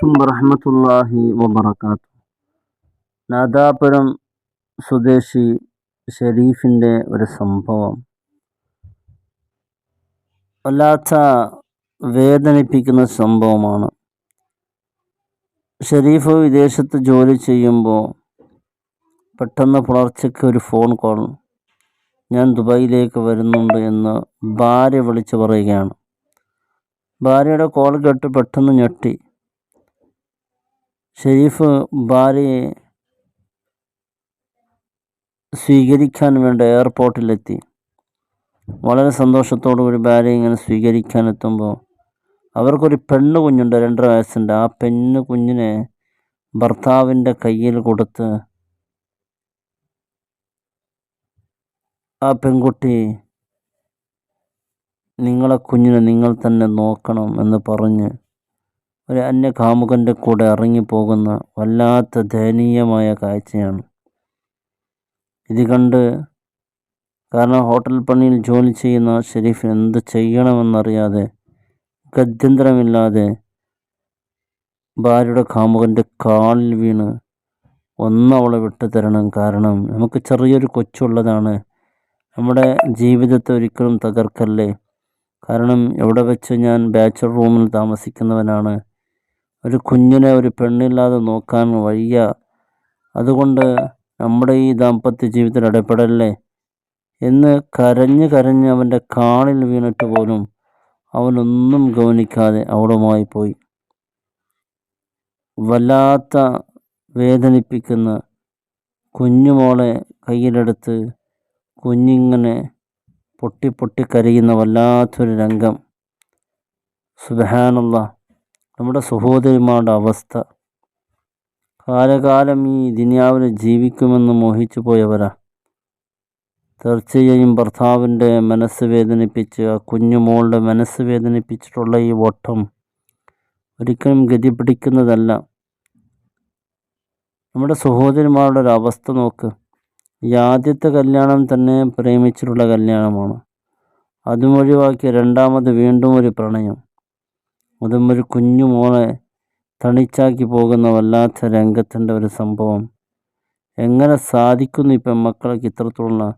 അലൈക്കും വറഹ്മത്തുള്ളാഹി വബറകാതുഹു. നാദാപുരം സ്വദേശി ഷെരീഫിൻ്റെ ഒരു സംഭവം വല്ലാത്ത വേദനിപ്പിക്കുന്ന സംഭവമാണ്. ഷെരീഫ് വിദേശത്ത് ജോലി ചെയ്യുമ്പോൾ പെട്ടെന്ന് പുലർച്ചയ്ക്ക് ഒരു ഫോൺ കോൾ, ഞാൻ ദുബായിലേക്ക് വരുന്നുണ്ട് എന്ന് ഭാര്യ വിളിച്ചു പറയുകയാണ്. ഭാര്യയുടെ കോൾ കേട്ട് പെട്ടെന്ന് ഞെട്ടി. ഷെരീഫ് ഭാര്യയെ സ്വീകരിക്കാൻ വേണ്ടി എയർപോർട്ടിലെത്തി. വളരെ സന്തോഷത്തോടുകൂടി ഭാര്യ ഇങ്ങനെ സ്വീകരിക്കാനെത്തുമ്പോൾ അവർക്കൊരു പെണ്ണ് കുഞ്ഞുണ്ട്, 2.5 വയസ്സിൻ്റെ. ആ പെണ്ണ് കുഞ്ഞിനെ ഭർത്താവിൻ്റെ കയ്യിൽ കൊടുത്ത് ആ പെൺകുട്ടി നിങ്ങളെ കുഞ്ഞിനെ നിങ്ങൾ തന്നെ നോക്കണം എന്ന് പറഞ്ഞ് ഒരു അന്യകാമുകൻ്റെ കൂടെ ഇറങ്ങിപ്പോകുന്ന വല്ലാത്ത ദയനീയമായ കാഴ്ചയാണ് ഇത് കണ്ട്. കാരണം ഹോട്ടൽ പണിയിൽ ജോലി ചെയ്യുന്ന ഷെരീഫിന് എന്ത് ചെയ്യണമെന്നറിയാതെ ഗത്യന്തരമില്ലാതെ ഭാര്യയുടെ കാമുകൻ്റെ കാലിൽ വീണ് അവളെ വിട്ടു തരണം, കാരണം നമുക്ക് ചെറിയൊരു കൊച്ചുള്ളതാണ്, നമ്മുടെ ജീവിതത്തെ ഒരിക്കലും തകർക്കല്ലേ, കാരണം എവിടെ വെച്ച് ഞാൻ ബാച്ചലർ റൂമിൽ താമസിക്കുന്നവനാണ്, ഒരു കുഞ്ഞിനെ ഒരു പെണ്ണില്ലാതെ നോക്കാൻ വയ്യ, അതുകൊണ്ട് നമ്മുടെ ഈ ദാമ്പത്യ ജീവിതത്തിൽ ഇടപെടല്ലേ എന്ന് കരഞ്ഞ് അവൻ്റെ കാലിൽ വീണിട്ട് പോലും അവനൊന്നും ഗൗനിക്കാതെ അവളുമായി പോയി. വല്ലാത്ത വേദനിപ്പിക്കുന്ന കുഞ്ഞുമോളെ കയ്യിലെടുത്ത് കുഞ്ഞിങ്ങനെ പൊട്ടി കരയുന്ന വല്ലാത്തൊരു രംഗം. സുബ്ഹാനല്ലാഹ്, നമ്മുടെ സഹോദരിമാരുടെ അവസ്ഥ. കാലകാലം ഈ ദുനിയാവിൽ ജീവിക്കുമെന്ന് മോഹിച്ചു പോയവരാ. തീർച്ചയായും ഭർത്താവിൻ്റെ മനസ്സ് വേദനിപ്പിച്ച് ആ കുഞ്ഞുമോളുടെ മനസ്സ് വേദനിപ്പിച്ചിട്ടുള്ള ഈ ഓട്ടം ഒരിക്കലും ഗതി പിടിക്കുന്നതല്ല. നമ്മുടെ സഹോദരിമാരുടെ ഒരു അവസ്ഥ നോക്ക്. ഈ ആദ്യത്തെ കല്യാണം തന്നെ പ്രേമിച്ചിട്ടുള്ള കല്യാണമാണ്, അതും ഒഴിവാക്കി രണ്ടാമത് വീണ്ടും ഒരു പ്രണയം, അതും ഒരു കുഞ്ഞുമോളെ തണിച്ചാക്കി പോകുന്ന വല്ലാത്ത രംഗത്തിൻ്റെ ഒരു സംഭവം. എങ്ങനെ സാധിക്കുന്നു ഈ പെൺമക്കളൊക്കെ ഇത്രത്തോളം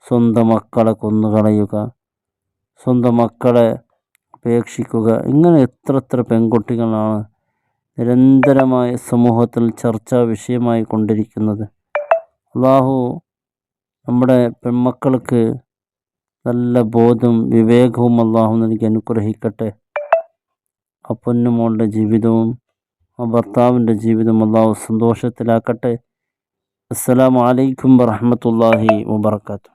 സ്വന്തം മക്കളെ കൊന്നുകളയുക, സ്വന്തം മക്കളെ ഉപേക്ഷിക്കുക? ഇങ്ങനെ എത്ര പെൺകുട്ടികളാണ് നിരന്തരമായ സമൂഹത്തിൽ ചർച്ചാ വിഷയമായി കൊണ്ടിരിക്കുന്നത്. അള്ളാഹു നമ്മുടെ പെൺമക്കൾക്ക് നല്ല ബോധവും വിവേകവും അള്ളാഹു നൽകി അനുഗ്രഹിക്കട്ടെ. ആ പൊന്നുമോളുടെ ജീവിതവും ആ ഭർത്താവിൻ്റെ ജീവിതവും അള്ളാഹു സന്തോഷത്തിലാക്കട്ടെ. അസ്സലാമു അലൈക്കും വറഹ്മത്തുള്ളാഹി വബറകാതുഹു.